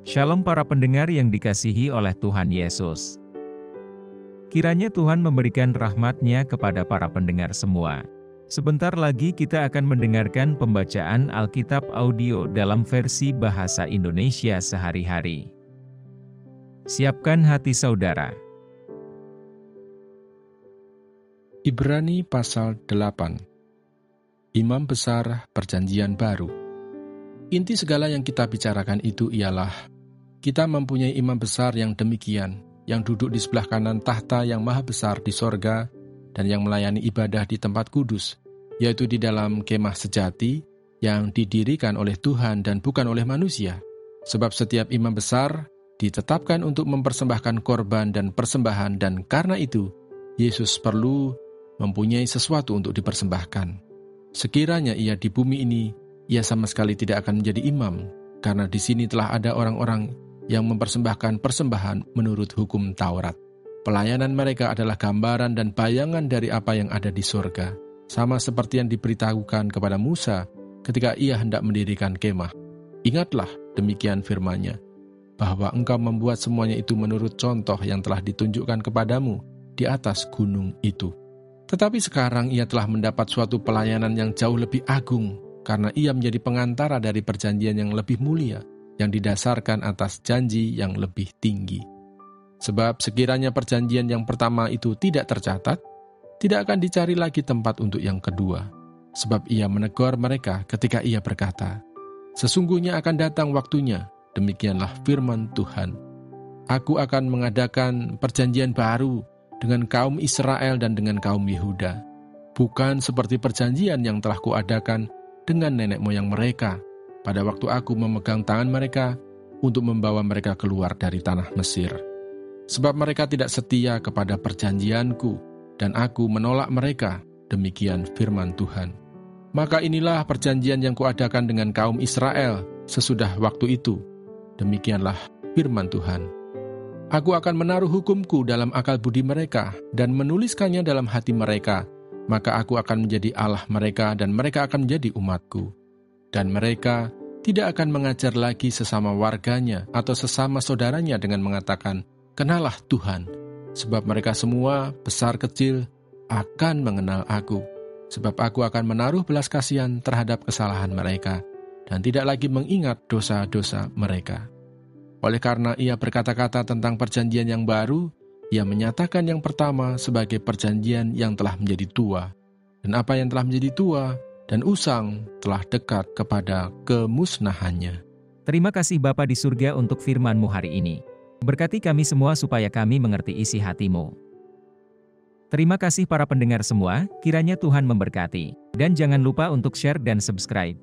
Shalom para pendengar yang dikasihi oleh Tuhan Yesus. Kiranya Tuhan memberikan rahmat-Nya kepada para pendengar semua. Sebentar lagi kita akan mendengarkan pembacaan Alkitab audio dalam versi bahasa Indonesia sehari-hari. Siapkan hati saudara. Ibrani pasal 8. Imam Besar Perjanjian Baru. Inti segala yang kita bicarakan itu ialah kita mempunyai imam besar yang demikian, yang duduk di sebelah kanan tahta yang maha besar di sorga dan yang melayani ibadah di tempat kudus, yaitu di dalam kemah sejati yang didirikan oleh Tuhan dan bukan oleh manusia. Sebab setiap imam besar ditetapkan untuk mempersembahkan korban dan persembahan, dan karena itu Yesus perlu mempunyai sesuatu untuk dipersembahkan. Sekiranya ia di bumi ini, ia sama sekali tidak akan menjadi imam, karena di sini telah ada orang-orang yang mempersembahkan persembahan menurut hukum Taurat. Pelayanan mereka adalah gambaran dan bayangan dari apa yang ada di sorga, sama seperti yang diberitahukan kepada Musa ketika ia hendak mendirikan kemah. Ingatlah, demikian firman-Nya, bahwa engkau membuat semuanya itu menurut contoh yang telah ditunjukkan kepadamu di atas gunung itu. Tetapi sekarang ia telah mendapat suatu pelayanan yang jauh lebih agung, karena ia menjadi pengantara dari perjanjian yang lebih mulia, yang didasarkan atas janji yang lebih tinggi. Sebab sekiranya perjanjian yang pertama itu tidak tercatat, tidak akan dicari lagi tempat untuk yang kedua. Sebab ia menegur mereka ketika ia berkata, "Sesungguhnya akan datang waktunya, demikianlah firman Tuhan. Aku akan mengadakan perjanjian baru dengan kaum Israel dan dengan kaum Yehuda, bukan seperti perjanjian yang telah kuadakan dengan nenek moyang mereka pada waktu aku memegang tangan mereka untuk membawa mereka keluar dari tanah Mesir. Sebab mereka tidak setia kepada perjanjianku, dan aku menolak mereka, demikian firman Tuhan. Maka inilah perjanjian yang kuadakan dengan kaum Israel sesudah waktu itu, demikianlah firman Tuhan. Aku akan menaruh hukumku dalam akal budi mereka, dan menuliskannya dalam hati mereka, maka aku akan menjadi Allah mereka, dan mereka akan menjadi umatku. Dan mereka tidak akan mengajar lagi sesama warganya atau sesama saudaranya dengan mengatakan, "Kenalah Tuhan," sebab mereka semua, besar kecil, akan mengenal aku. Sebab aku akan menaruh belas kasihan terhadap kesalahan mereka, dan tidak lagi mengingat dosa-dosa mereka. Oleh karena ia berkata-kata tentang perjanjian yang baru, ia menyatakan yang pertama sebagai perjanjian yang telah menjadi tua. Dan apa yang telah menjadi tua dan usang telah dekat kepada kemusnahannya. Terima kasih Bapa di surga untuk firman-Mu hari ini. Berkati kami semua supaya kami mengerti isi hati-Mu. Terima kasih para pendengar semua, kiranya Tuhan memberkati. Dan jangan lupa untuk share dan subscribe.